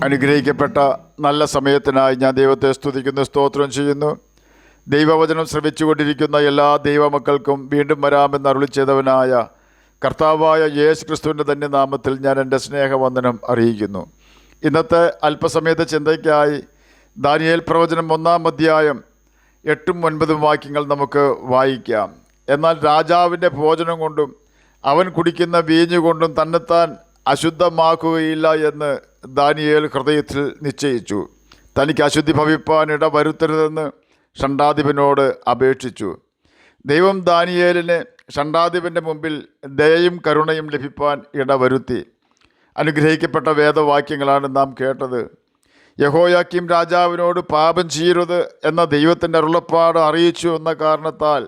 അനുഗ്രഹിക്കപ്പെട്ട നല്ല സമയത്തിനായി ഞാൻ ദൈവത്തെ സ്തുതിക്കുന്നു, സ്തോത്രം ചെയ്യുന്നു. ദൈവവചനം ശ്രവിച്ചുകൊണ്ടിരിക്കുന്ന എല്ലാ ദൈവമക്കൾക്കും വീണ്ടും വരാമെന്ന് അരുളി ചെയ്തവനായ കർത്താവായ യേശു ക്രിസ്തുവിൻ്റെ തന്നെ നാമത്തിൽ ഞാൻ എൻ്റെ സ്നേഹവന്ദനം അറിയിക്കുന്നു. ഇന്നത്തെ അല്പസമയത്തെ ചിന്തയ്ക്കായി ദാനിയേൽ പ്രവചനം 1-ാം അധ്യായം 8-9 വാക്യങ്ങൾ നമുക്ക് വായിക്കാം. എന്നാൽ രാജാവിൻ്റെ ഭോജനം കൊണ്ടും അവൻ കുടിക്കുന്ന വീഞ്ഞുകൊണ്ടും തന്നെത്താൻ അശുദ്ധമാക്കുകയില്ല എന്ന് ദാനിയേൽ ഹൃദയത്തിൽ നിശ്ചയിച്ചു. തനിക്ക് അശുദ്ധി ഭവിപ്പാൻ ഇട വരുത്തരുതെന്ന് ഷണ്ഡാധിപനോട് അപേക്ഷിച്ചു. ദൈവം ദാനിയേലിനെ ഷണ്ഡാധിപൻ്റെ മുമ്പിൽ ദയയും കരുണയും ലഭിപ്പാൻ ഇടവരുത്തി. അനുഗ്രഹിക്കപ്പെട്ട വേദവാക്യങ്ങളാണ് നാം കേട്ടത്. യെഹോയാക്കീം രാജാവിനോട് പാപം ചെയ്യരുത് എന്ന ദൈവത്തിൻ്റെ അരുളപ്പാട് അറിയിച്ചു എന്ന കാരണത്താൽ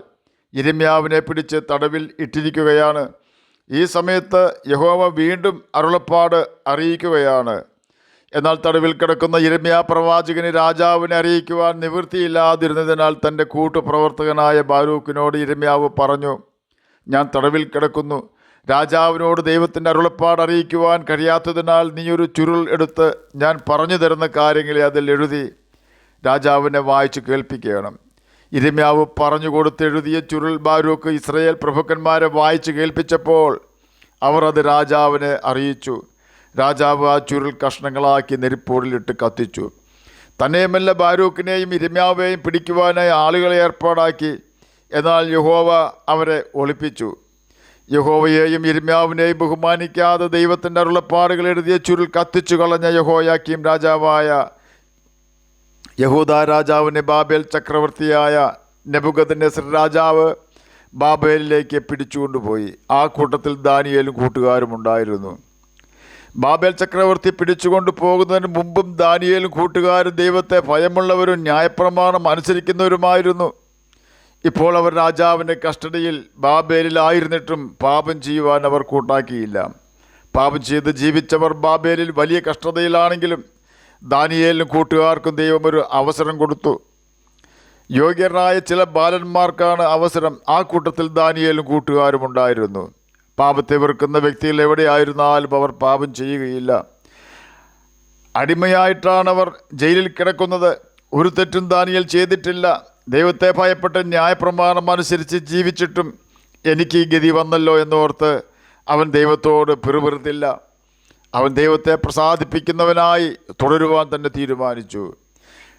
യിരെമ്യാവിനെ പിടിച്ച് തടവിൽ ഇട്ടിരിക്കുകയാണ്. ഈ സമയത്ത് യഹോവ വീണ്ടും അരുളപ്പാട് അറിയിക്കുകയാണ്. എന്നാൽ തടവിൽ കിടക്കുന്ന യിരെമ്യാ പ്രവാചകന് രാജാവിനെ അറിയിക്കുവാൻ നിവൃത്തിയില്ലാതിരുന്നതിനാൽ തൻ്റെ കൂട്ടുപ്രവർത്തകനായ ബാരൂക്കിനോട് യിരെമ്യാവ് പറഞ്ഞു, ഞാൻ തടവിൽ കിടക്കുന്നു. രാജാവിനോട് ദൈവത്തിൻ്റെ അരുളപ്പാട് അറിയിക്കുവാൻ കഴിയാത്തതിനാൽ നീ ഒരു ചുരുൾ എടുത്ത് ഞാൻ പറഞ്ഞു തരുന്ന കാര്യങ്ങളെ അതിൽ എഴുതി രാജാവിനെ വായിച്ചു കേൾപ്പിക്കണം. യിരെമ്യാവ് പറഞ്ഞു കൊടുത്തെഴുതിയ ചുരുൾ ബാരൂക്ക് ഇസ്രായേൽ പ്രഭുക്കന്മാരെ വായിച്ചു കേൾപ്പിച്ചപ്പോൾ അവർ അത് രാജാവിനെ അറിയിച്ചു. രാജാവ് ആ ചുരുൾ കഷ്ണങ്ങളാക്കി നെരിപ്പോടിലിട്ട് കത്തിച്ചു. തന്നെയുമല്ല, ബാരൂക്കിനെയും യിരെമ്യാവെയും പിടിക്കുവാനായി ആളുകളെ ഏർപ്പാടാക്കി. എന്നാൽ യഹോവ അവരെ ഒളിപ്പിച്ചു. യഹോവയെയും യിരെമ്യാവിനെയും ബഹുമാനിക്കാതെ ദൈവത്തിൻ്റെ അരുളപ്പാടുകൾ എഴുതിയ ചുരുൾ കത്തിച്ചു കളഞ്ഞ യഹോയാക്കീം രാജാവായ യഹൂദ രാജാവിനെ ബാബേൽ ചക്രവർത്തിയായ നെബൂഖദ്നേസർ രാജാവ് ബാബേലിലേക്ക് പിടിച്ചുകൊണ്ടുപോയി. ആ കൂട്ടത്തിൽ ദാനിയേലും കൂട്ടുകാരും ഉണ്ടായിരുന്നു. ബാബേൽ ചക്രവർത്തി പിടിച്ചുകൊണ്ടു പോകുന്നതിന് മുമ്പും ദാനിയേലും കൂട്ടുകാരും ദൈവത്തെ ഭയമുള്ളവരും ന്യായപ്രമാണം അനുസരിക്കുന്നവരുമായിരുന്നു. ഇപ്പോൾ അവർ രാജാവിൻ്റെ കസ്റ്റഡിയിൽ ബാബേലിലായിരുന്നിട്ടും പാപം ചെയ്യുവാൻ അവർ കൂട്ടാക്കിയില്ല. പാപം ചെയ്ത് ജീവിച്ചവർ ബാബേലിൽ വലിയ കഷ്ടതയിലാണെങ്കിലും ദാനിയേലിനും കൂട്ടുകാർക്കും ദൈവം ഒരു അവസരം കൊടുത്തു. യോഗ്യരായ ചില ബാലന്മാർക്കാണ് അവസരം. ആ കൂട്ടത്തിൽ ദാനിയേലും കൂട്ടുകാരും ഉണ്ടായിരുന്നു. പാപത്തെ വെറുക്കുന്ന വ്യക്തികൾ എവിടെയായിരുന്നാലും അവർ പാപം ചെയ്യുകയില്ല. അടിമയായിട്ടാണ് അവർ ജയിലിൽ കിടക്കുന്നത്. ഒരു തെറ്റും ദാനിയേൽ ചെയ്തിട്ടില്ല. ദൈവത്തെ ഭയപ്പെട്ട് ന്യായപ്രമാണം അനുസരിച്ച് ജീവിച്ചിട്ടും എനിക്ക് ഈ ഗതി വന്നല്ലോ എന്നോർത്ത് അവൻ ദൈവത്തോട് പിറുപിറുത്തില്ല. അവൻ ദൈവത്തെ പ്രസാദിപ്പിക്കുന്നവനായി തുടരുവാൻ തന്നെ തീരുമാനിച്ചു.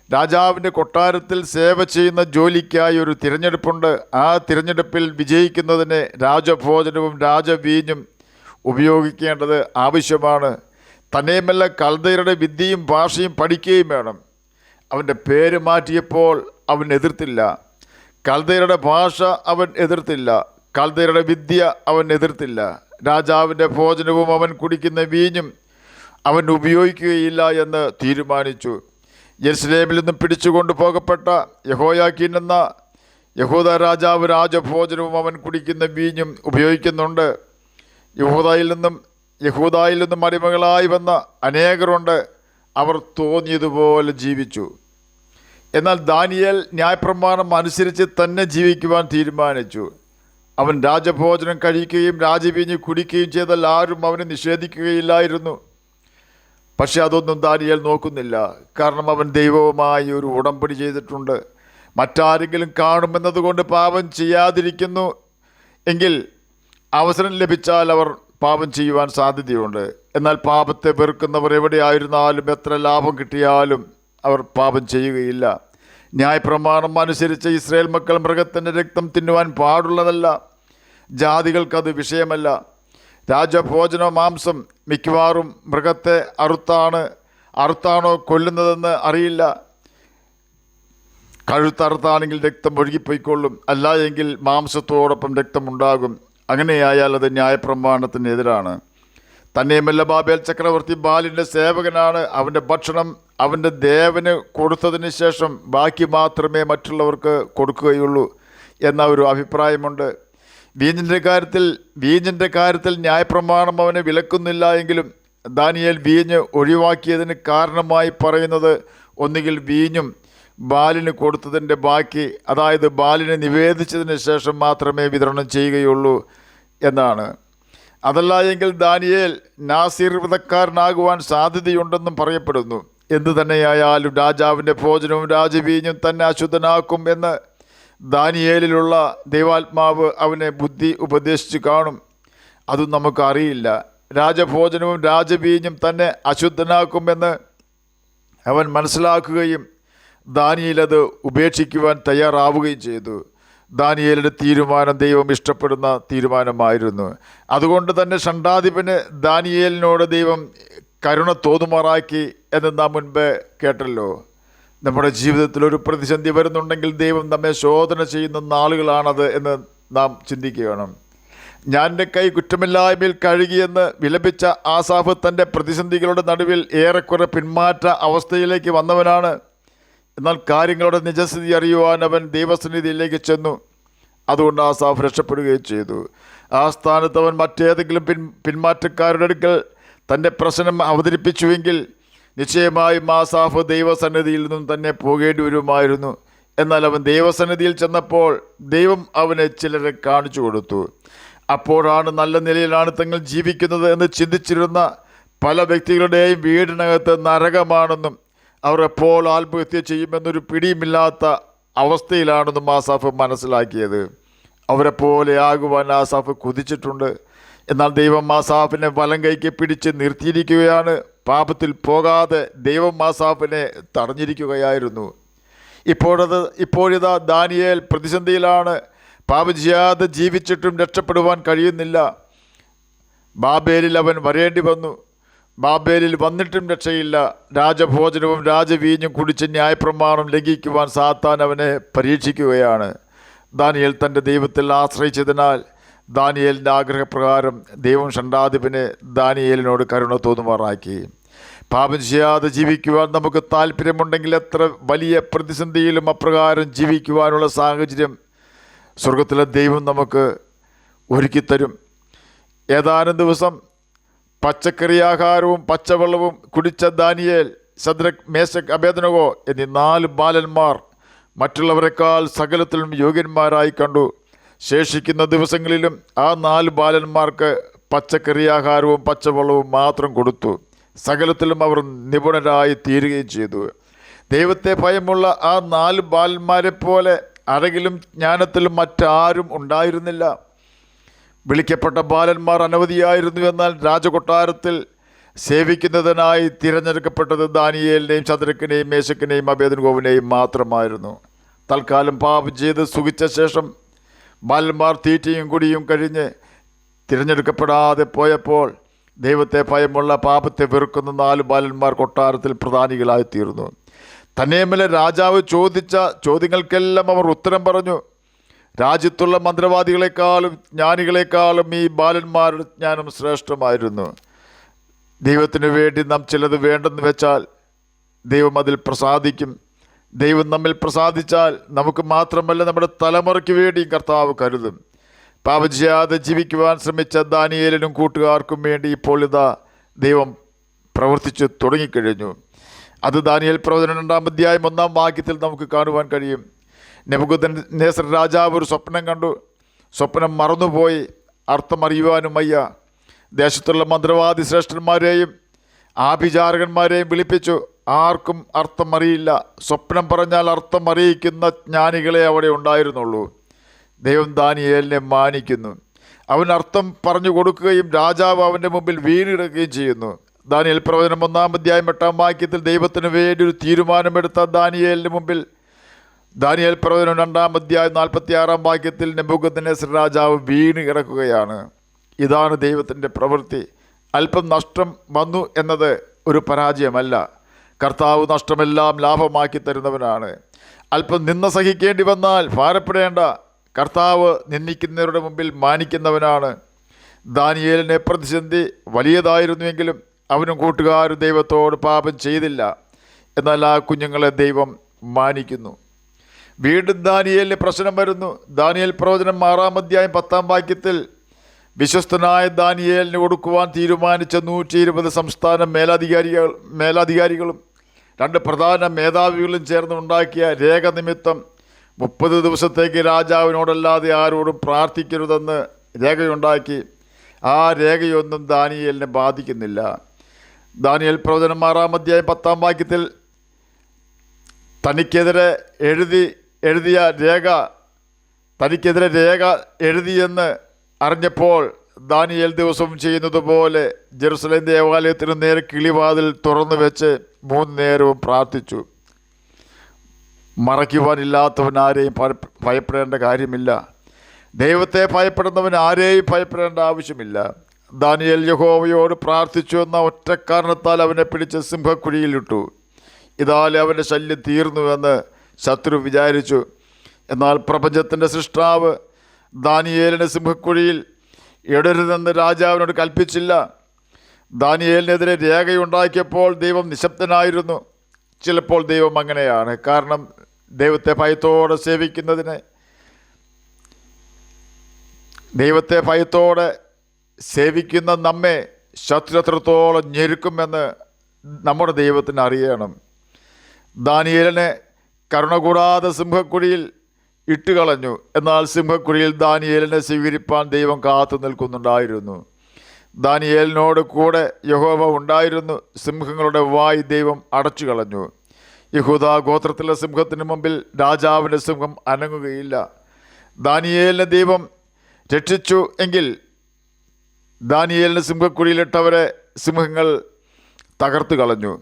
രാജാവിൻ്റെ കൊട്ടാരത്തിൽ സേവ ചെയ്യുന്ന ജോലിക്കായി ഒരു തിരഞ്ഞെടുപ്പുണ്ട്. ആ തിരഞ്ഞെടുപ്പിൽ വിജയിക്കുന്നതിന് രാജഭോജനവും രാജവീഞ്ഞും ഉപയോഗിക്കേണ്ടത് ആവശ്യമാണ്. തന്നെയുമല്ല, കൽദയരുടെ വിദ്യയും ഭാഷയും പഠിക്കുകയും വേണം. അവൻ്റെ പേര് മാറ്റിയപ്പോൾ അവൻ എതിർത്തില്ല. കൽദയരുടെ ഭാഷ അവൻ എതിർത്തില്ല. കൽദയരുടെ വിദ്യ അവൻ എതിർത്തില്ല. രാജാവിൻ്റെ ഭോജനവും അവൻ കുടിക്കുന്ന വീഞ്ഞും അവൻ ഉപയോഗിക്കുകയില്ല എന്ന് തീരുമാനിച്ചു. യെരുശലേമിൽ നിന്നും പിടിച്ചുകൊണ്ടു പോകപ്പെട്ട യെഹോയാക്കീൻ എന്ന യഹൂദ രാജാവ് രാജഭോജനവും അവൻ കുടിക്കുന്ന വീഞ്ഞും ഉപയോഗിക്കുന്നുണ്ട്. യഹൂദായിൽ നിന്നും അടിമകളായി വന്ന അനേകരുണ്ട്. അവർ തോന്നിയതുപോലെ ജീവിച്ചു. എന്നാൽ ദാനിയേൽ ന്യായപ്രമാണം അനുസരിച്ച് തന്നെ ജീവിക്കുവാൻ തീരുമാനിച്ചു. അവൻ രാജഭോജനം കഴിക്കുകയും രാജവീഞ്ഞ് കുടിക്കുകയും ചെയ്താൽ ആരും അവനെ നിഷേധിക്കുകയില്ലായിരുന്നു. പക്ഷെ അതൊന്നും ദാനിയേൽ നോക്കുന്നില്ല. കാരണം അവൻ ദൈവവുമായി ഒരു ഉടമ്പടി ചെയ്തിട്ടുണ്ട്. മറ്റാരെങ്കിലും കാണുമെന്നതുകൊണ്ട് പാപം ചെയ്യാതിരിക്കുന്നു എങ്കിൽ അവസരം ലഭിച്ചാൽ അവർ പാപം ചെയ്യുവാൻ സാധ്യതയുണ്ട്. എന്നാൽ പാപത്തെ വെറുക്കുന്നവർ എവിടെയായിരുന്നാലും എത്ര ലാഭം കിട്ടിയാലും അവർ പാപം ചെയ്യുകയില്ല. ന്യായപ്രമാണം അനുസരിച്ച് ഇസ്രായേൽ മക്കൾ മൃഗത്തിൻ്റെ രക്തം തിന്നുവാൻ പാടുള്ളതല്ല. ജാതികൾക്കത് വിഷയമല്ല. രാജഭോജന മാംസം മിക്കവാറും മൃഗത്തെ അറുത്താണോ കൊല്ലുന്നതെന്ന് അറിയില്ല. കഴുത്തറുത്താണെങ്കിൽ രക്തം ഒഴുകിപ്പോയിക്കൊള്ളും. അല്ല എങ്കിൽ മാംസത്തോടൊപ്പം രക്തമുണ്ടാകും. അങ്ങനെയായാൽ അത് ന്യായപ്രമാണത്തിനെതിരാണ്. തന്നെയുമല്ല, ബാബേൽ ചക്രവർത്തി ബാലിൻ്റെ സേവകനാണ്. അവൻ്റെ ഭക്ഷണം അവൻ്റെ ദേവന് കൊടുത്തതിന് ശേഷം ബാക്കി മാത്രമേ മറ്റുള്ളവർക്ക് കൊടുക്കുകയുള്ളൂ എന്ന ഒരു അഭിപ്രായമുണ്ട്. വീഞ്ഞിൻ്റെ കാര്യത്തിൽ ന്യായപ്രമാണം അവനെ വിലക്കുന്നില്ല എങ്കിലും ദാനിയേൽ വീഞ്ഞ് ഒഴിവാക്കിയതിന് കാരണമായി പറയുന്നത് ഒന്നുകിൽ വീഞ്ഞും ബാലിന് കൊടുത്തതിൻ്റെ ബാക്കി, അതായത് ബാലിന് നിവേദിച്ചതിന് ശേഷം മാത്രമേ വിതരണം ചെയ്യുകയുള്ളൂ എന്നാണ്. അതല്ല എങ്കിൽ ദാനിയേൽ നാസീർ വ്രതക്കാരനാകുവാൻ സാധ്യതയുണ്ടെന്നും പറയപ്പെടുന്നു. എന്തു തന്നെയായാലും രാജാവിൻ്റെ ഭോജനവും രാജവീഞ്ഞും തന്നെ അശുദ്ധനാക്കും എന്ന് ദാനിയേലിലുള്ള ദൈവാത്മാവ് അവനെ ബുദ്ധി ഉപദേശിച്ചു കാണും. അതും നമുക്കറിയില്ല. രാജഭോജനവും രാജവീഞ്ഞും തന്നെ അശുദ്ധനാക്കുമെന്ന് അവൻ മനസ്സിലാക്കുകയും ദാനിയേൽ അത് ഉപേക്ഷിക്കുവാൻ തയ്യാറാവുകയും ചെയ്തു. ദാനിയേലിൻ്റെ തീരുമാനം ദൈവം ഇഷ്ടപ്പെടുന്ന തീരുമാനമായിരുന്നു. അതുകൊണ്ട് തന്നെ ഷണ്ഡാധിപന് ദാനിയേലിനോട് ദൈവം കരുണ തോന്നുമാറാക്കി എന്ന് നാം മുൻപേ കേട്ടല്ലോ. നമ്മുടെ ജീവിതത്തിൽ ഒരു പ്രതിസന്ധി വരുന്നുണ്ടെങ്കിൽ ദൈവം നമ്മെ ശോധന ചെയ്യുന്ന നാളുകളാണത് എന്ന് നാം ചിന്തിക്കുകയാണ്. ഞാൻ എൻ്റെ കൈ കുറ്റമില്ലായ്മയിൽ കഴുകിയെന്ന് വിലപിച്ച ആസാഫ് തൻ്റെ പ്രതിസന്ധികളുടെ നടുവിൽ ഏറെക്കുറെ പിന്മാറ്റ അവസ്ഥയിലേക്ക് വന്നവനാണ്. എന്നാൽ കാര്യങ്ങളുടെ നിജസ്ഥിതി അറിയുവാൻ അവൻ ദൈവസന്നിധിയിലേക്ക് ചെന്നു. അതുകൊണ്ട് ആസാഫ് രക്ഷപ്പെടുകയും ചെയ്തു. ആ സ്ഥാനത്ത് അവൻ മറ്റേതെങ്കിലും പിന്മാറ്റക്കാരുടെ അടുക്കൽ തൻ്റെ പ്രശ്നം അവതരിപ്പിച്ചുവെങ്കിൽ നിശ്ചയമായും ആസാഫ് ദൈവസന്നിധിയിൽ നിന്നും തന്നെ പോകേണ്ടി വരുമായിരുന്നു. എന്നാൽ അവൻ ദൈവസന്നിധിയിൽ ചെന്നപ്പോൾ ദൈവം അവനെ ചിലരെ കാണിച്ചു കൊടുത്തു. അപ്പോഴാണ് നല്ല നിലയിലാണ് തങ്ങൾ ജീവിക്കുന്നത് എന്ന് ചിന്തിച്ചിരുന്ന പല വ്യക്തികളുടെയും വീടിനകത്ത് നരകമാണെന്നും അവർ എപ്പോൾ ആത്മഹത്യ ചെയ്യുമെന്നൊരു പിടിയുമില്ലാത്ത അവസ്ഥയിലാണെന്നും ആസാഫ് മനസ്സിലാക്കിയത്. അവരെപ്പോലെ ആകുവാൻ ആസാഫ് കുതിച്ചിട്ടുണ്ട്. എന്നാൽ ദൈവം ആസാഫിനെ വലം കൈക്ക് പിടിച്ച് നിർത്തിയിരിക്കുകയാണ്. പാപത്തിൽ പോകാതെ ദൈവം ആസാഫിനെ തടഞ്ഞിരിക്കുകയായിരുന്നു. ഇപ്പോഴിതാ ദാനിയേൽ പ്രതിസന്ധിയിലാണ്. പാപം ചെയ്യാതെ ജീവിച്ചിട്ടും രക്ഷപ്പെടുവാൻ കഴിയുന്നില്ല. ബാബേലിൽ അവൻ വരേണ്ടി വന്നു. ബാബേലിൽ വന്നിട്ടും രക്ഷയില്ല. രാജഭോജനവും രാജവീഞ്ഞും കുടിച്ച് ന്യായപ്രമാണം ലംഘിക്കുവാൻ സാത്താൻ അവനെ പരീക്ഷിക്കുകയാണ്. ദാനിയേൽ തൻ്റെ ദൈവത്തിൽ ആശ്രയിച്ചതിനാൽ ദാനിയേലിൻ്റെ ആഗ്രഹപ്രകാരം ദൈവം ഷണ്ഡാധിപനെ ദാനിയേലിനോട് കരുണ തോന്നുമാറാക്കി. പാപം ചെയ്യാതെ ജീവിക്കുവാൻ നമുക്ക് താല്പര്യമുണ്ടെങ്കിൽ എത്ര വലിയ പ്രതിസന്ധിയിലും അപ്രകാരം ജീവിക്കുവാനുള്ള സാഹചര്യം സ്വർഗത്തിലെ ദൈവം നമുക്ക് ഒരുക്കിത്തരും. ഏതാനും ദിവസം പച്ചക്കറി ആഹാരവും പച്ചവെള്ളവും കുടിച്ച ദാനിയേൽ, ശദ്രക്, മേശക്, അബേദ്നെഗോ എന്നീ 4 ബാലന്മാർ മറ്റുള്ളവരെക്കാൾ സകലത്തിലും യോഗ്യന്മാരായി കണ്ടു. ശേഷിക്കുന്ന ദിവസങ്ങളിലും ആ 4 ബാലന്മാർക്ക് പച്ചക്കറി ആഹാരവും പച്ചവെള്ളവും മാത്രം കൊടുത്തു. സകലത്തിലും അവർ നിപുണരായി തീരുകയും ചെയ്തു. ദൈവത്തെ ഭയമുള്ള ആ 4 ബാലന്മാരെ പോലെ അറിവിലും ജ്ഞാനത്തിലും മറ്റാരും ഉണ്ടായിരുന്നില്ല. വിളിക്കപ്പെട്ട ബാലന്മാർ അനവധിയായിരുന്നു. എന്നാൽ രാജകൊട്ടാരത്തിൽ സേവിക്കുന്നതിനായി തിരഞ്ഞെടുക്കപ്പെട്ടത് ദാനിയേലിനെയും ശദ്രക്കിനെയും മേശക്കിനെയും അബേദ്നെഗോവിനെയും മാത്രമായിരുന്നു. തൽക്കാലം പാപം ചെയ്ത് സുഖിച്ച ശേഷം ബാലന്മാർ തീറ്റയും കുടിയും കഴിഞ്ഞ് തിരഞ്ഞെടുക്കപ്പെടാതെ പോയപ്പോൾ ദൈവത്തെ ഭയമുള്ള പാപത്തെ വെറുക്കുന്ന 4 ബാലന്മാർ കൊട്ടാരത്തിൽ പ്രധാനികളായിത്തീർന്നു. തന്നെയുമല്ല രാജാവ് ചോദിച്ച ചോദ്യങ്ങൾക്കെല്ലാം അവർ ഉത്തരം പറഞ്ഞു. രാജ്യത്തുള്ള മന്ത്രവാദികളെക്കാളും ജ്ഞാനികളെക്കാളും ഈ ബാലന്മാരുടെ ജ്ഞാനം ശ്രേഷ്ഠമായിരുന്നു. ദൈവത്തിന് വേണ്ടി നാം ചിലത് വേണ്ടെന്ന് വെച്ചാൽ ദൈവം അതിൽ പ്രസാദിക്കും. ദൈവം നമ്മിൽ പ്രസാദിച്ചാൽ നമുക്ക് മാത്രമല്ല നമ്മുടെ തലമുറയ്ക്ക് വേണ്ടി കർത്താവ് കരുതും. പാപം ചെയ്യാതെ ജീവിക്കുവാൻ ശ്രമിച്ച ദാനിയേലിനും കൂട്ടുകാർക്കും വേണ്ടി ഇപ്പോൾ ഇതാ ദൈവം പ്രവർത്തിച്ചു തുടങ്ങിക്കഴിഞ്ഞു. അത് ദാനിയേൽ പ്രവചനം 2-ാം അധ്യായം 1-ാം വാക്യത്തിൽ നമുക്ക് കാണുവാൻ കഴിയും. നെബൂഖദ്നേസർ രാജാവ് ഒരു സ്വപ്നം കണ്ടു. സ്വപ്നം മറന്നുപോയി, അർത്ഥമറിയുവാനും വയ്യ. ദേശത്തുള്ള മന്ത്രവാദി ശ്രേഷ്ഠന്മാരെയും ആഭിചാരകന്മാരെയും വിളിപ്പിച്ചു. ആർക്കും അർത്ഥമറിയില്ല. സ്വപ്നം പറഞ്ഞാൽ അർത്ഥം അറിയിക്കുന്ന ജ്ഞാനികളെ അവിടെ ഉണ്ടായിരുന്നുള്ളൂ. ദൈവം ദാനിയേലിനെ മാനിക്കുന്നു. അവൻ അർത്ഥം പറഞ്ഞു കൊടുക്കുകയും രാജാവ് അവൻ്റെ മുമ്പിൽ വീണിടുകയും ചെയ്യുന്നു. ദാനിയേൽ പ്രവചനം 1-ാം അധ്യായം 8-ാം വാക്യത്തിൽ ദൈവത്തിന് വേണ്ടി ഒരു തീരുമാനമെടുത്ത ദാനിയേലിന് മുമ്പിൽ ദാനിയേൽ പ്രവചനം 2-ാം അധ്യായം 46-ാം വാക്യത്തിൽ നെബൂഖദ്നേസർ രാജാവ് വീണ് കിടക്കുകയാണ്. ഇതാണ് ദൈവത്തിൻ്റെ പ്രവൃത്തി. അല്പം നഷ്ടം വന്നു എന്നത് ഒരു പരാജയമല്ല. കർത്താവ് നഷ്ടമെല്ലാം ലാഭമാക്കി തരുന്നവനാണ്. അല്പം നിന്ന സഹിക്കേണ്ടി വന്നാൽ ഭാരപ്പെടേണ്ട. കർത്താവ് നിന്ദിക്കുന്നവരുടെ മുമ്പിൽ മാനിക്കുന്നവനാണ്. ദാനിയേലിനെ പ്രതിസന്ധി വലിയതായിരുന്നുവെങ്കിലും അവനും കൂട്ടുകാരും ദൈവത്തോട് പാപം ചെയ്തില്ല. എന്നാൽ ആ കുഞ്ഞുങ്ങളെ ദൈവം മാനിക്കുന്നു. വീണ്ടും ദാനിയേലിന് പ്രശ്നം വരുന്നു. ദാനിയേൽ പ്രവചനം 6-ാം അധ്യായം 10-ാം വാക്യത്തിൽ വിശ്വസ്തനായ ദാനിയേലിന് കൊടുക്കുവാൻ തീരുമാനിച്ച 120 സംസ്ഥാന മേലധികാരികളും 2 പ്രധാന മേധാവികളും ചേർന്ന് ഉണ്ടാക്കിയ രേഖ നിമിത്തം 30 ദിവസത്തേക്ക് രാജാവിനോടല്ലാതെ ആരോടും പ്രാർത്ഥിക്കരുതെന്ന് രേഖയുണ്ടാക്കി. ആ രേഖയൊന്നും ദാനിയേലിനെ ബാധിക്കുന്നില്ല. ദാനിയേൽ പ്രവചനം 6-ാം അധ്യായം 10-ാം വാക്യത്തിൽ തനിക്കെതിരെ രേഖ എഴുതിയെന്ന് അറിഞ്ഞപ്പോൾ ദാനിയേൽ ദിവസവും ചെയ്യുന്നത് പോലെ ജെറുസലേം ദേവാലയത്തിന് നേരെ കിളിവാതിൽ തുറന്നു വെച്ച് 3 നേരവും പ്രാർത്ഥിച്ചു. മറയ്ക്കുവാനില്ലാത്തവൻ ആരെയും ഭയപ്പെടേണ്ട കാര്യമില്ല. ദൈവത്തെ ഭയപ്പെടുന്നവൻ ആരെയും ഭയപ്പെടേണ്ട ആവശ്യമില്ല. ദാനിയേൽ യഹോവയോട് പ്രാർത്ഥിച്ചു എന്ന ഒറ്റ കാരണത്താൽ അവനെ പിടിച്ച് സിംഹക്കുഴിയിലിട്ടു. ഇതാലെ അവൻ്റെ ശല്യം തീർന്നുവെന്ന് ശത്രു വിചാരിച്ചു. എന്നാൽ പ്രപഞ്ചത്തിൻ്റെ സൃഷ്ടാവ് ദാനിയേലിനെ സിംഹക്കുഴിയിൽ ഇടരുതെന്ന് രാജാവിനോട് കൽപ്പിച്ചില്ല. ദാനിയേലിനെതിരെ രേഖയുണ്ടാക്കിയപ്പോൾ ദൈവം നിശബ്ദനായിരുന്നു. ചിലപ്പോൾ ദൈവം അങ്ങനെയാണ്. കാരണം ദൈവത്തെ ഭയത്തോടെ സേവിക്കുന്ന നമ്മെ ശത്രു എത്രത്തോളം ഞെരുക്കുമെന്ന് നമ്മുടെ ദൈവത്തിന് അറിയണം. ദാനിയേലിനെ കരുണ കൂടാതെ സിംഹക്കുഴിയിൽ ഇട്ടുകളഞ്ഞു. എന്നാൽ സിംഹക്കുഴിയിൽ ദാനിയേലിനെ സ്വീകരിപ്പാൻ ദൈവം കാത്തു നിൽക്കുന്നുണ്ടായിരുന്നു. ദാനിയേലിനോട് കൂടെ യഹോവ ഉണ്ടായിരുന്നു. സിംഹങ്ങളുടെ വായ് ദൈവം അടച്ചു കളഞ്ഞു. യഹൂദാ ഗോത്രത്തിലെ സിംഹത്തിന് മുമ്പിൽ രാജാവിൻ്റെ സിംഹം അനങ്ങുകയില്ല. ദാനിയേലിനെ ദൈവം രക്ഷിച്ചു എങ്കിൽ ദാനിയേലിനെ സിംഹക്കുഴിയിലിട്ടവരെ സിംഹങ്ങൾ തകർത്തു കളഞ്ഞു.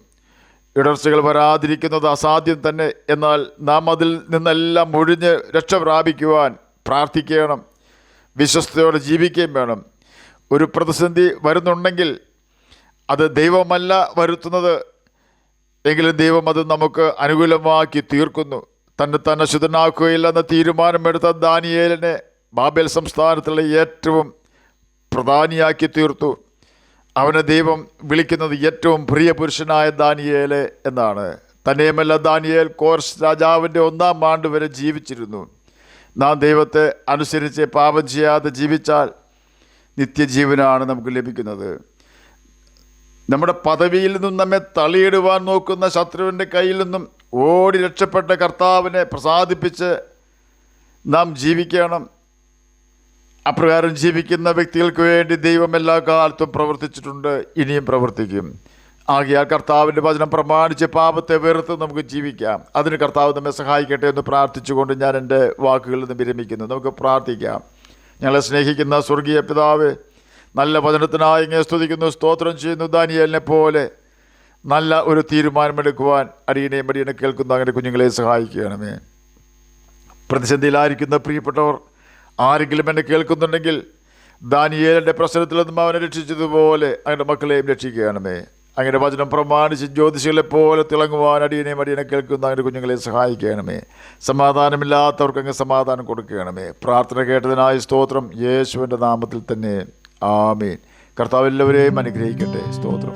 ഇടർച്ചകൾ വരാതിരിക്കുന്നത് അസാധ്യം തന്നെ. എന്നാൽ നാം അതിൽ നിന്നെല്ലാം ഒഴിഞ്ഞ് രക്ഷ പ്രാപിക്കുവാൻ പ്രാർത്ഥിക്കണം. വിശ്വസ്തയോടെ ജീവിക്കുകയും വേണം. ഒരു പ്രതിസന്ധി വരുന്നുണ്ടെങ്കിൽ അത് ദൈവമല്ല വരുത്തുന്നത് എങ്കിലും ദൈവം അത് നമുക്ക് അനുകൂലമാക്കി തീർക്കുന്നു. തന്നെ ശുദ്ധനാക്കുകയില്ലെന്ന തീരുമാനമെടുത്ത ദാനിയേലിനെ ബാബേൽ സംസ്ഥാനത്തുള്ള ഏറ്റവും പ്രധാനിയാക്കി തീർത്തു. അവനെ ദൈവം വിളിക്കുന്നത് ഏറ്റവും പ്രിയ പുരുഷനായ ദാനിയേലെ എന്നാണ്. തന്നെയുമല്ല, ദാനിയേൽ കോർസ് രാജാവിൻ്റെ 1-ാം ആണ്ട് വരെ ജീവിച്ചിരുന്നു. നാം ദൈവത്തെ അനുസരിച്ച് പാപം ചെയ്യാതെ ജീവിച്ചാൽ നിത്യജീവനാണ് നമുക്ക് ലഭിക്കുന്നത്. നമ്മുടെ പദവിയിൽ നിന്നും നമ്മെ തള്ളിയിടുവാൻ നോക്കുന്ന ശത്രുവിൻ്റെ കയ്യിൽ നിന്നും ഓടി രക്ഷപ്പെട്ട കർത്താവിനെ പ്രസാദിപ്പിച്ച് നാം ജീവിക്കണം. അപ്രകാരം ജീവിക്കുന്ന വ്യക്തികൾക്ക് വേണ്ടി ദൈവം എല്ലാ കാലത്തും പ്രവർത്തിച്ചിട്ടുണ്ട്, ഇനിയും പ്രവർത്തിക്കും. ആകയാൽ കർത്താവിൻ്റെ വചനം പ്രമാണിച്ച് പാപത്തെ വെറുത്ത് നമുക്ക് ജീവിക്കാം. അതിന് കർത്താവ് നമ്മെ സഹായിക്കട്ടെ എന്ന് പ്രാർത്ഥിച്ചുകൊണ്ട് ഞാൻ എൻ്റെ വാക്കുകളിൽ നിന്ന് വിരമിക്കുന്നു. നമുക്ക് പ്രാർത്ഥിക്കാം. ഞങ്ങളെ സ്നേഹിക്കുന്ന സ്വർഗീയ പിതാവേ, നല്ല വചനത്തിനായി ഇങ്ങനെ സ്തുതിക്കുന്നു, സ്തോത്രം ചെയ്യുന്നു. ദാനിയേലിനെ പോലെ നല്ല ഒരു തീരുമാനമെടുക്കുവാൻ അടിയനെ കേൾക്കുന്ന അങ്ങനെ കുഞ്ഞുങ്ങളെ സഹായിക്കണമേ. പ്രതിസന്ധിയിലായിരിക്കുന്ന പ്രിയപ്പെട്ടവർ ആരെങ്കിലും എന്നെ കേൾക്കുന്നുണ്ടെങ്കിൽ ദാനിയേലിൻ്റെ പ്രശ്നത്തിൽ നിന്നും അവനെ രക്ഷിച്ചതുപോലെ അങ്ങനെ മക്കളെയും രക്ഷിക്കുകയാണമേ. അങ്ങനെ വചനം പ്രമാണിച്ച് ജ്യോതിഷികളെ പോലെ തിളങ്ങുവാൻ അടിയനെ കേൾക്കുന്ന അങ്ങനെ കുഞ്ഞുങ്ങളെ സഹായിക്കണമേ. സമാധാനമില്ലാത്തവർക്ക് അങ്ങ് സമാധാനം കൊടുക്കുകയാണമേ. പ്രാർത്ഥന കേട്ടതിനായി സ്തോത്രം. യേശുവിൻ്റെ നാമത്തിൽ തന്നെ ആമേൻ. കർത്താവ് എല്ലാവരെയും അനുഗ്രഹിക്കട്ടെ. സ്തോത്രം.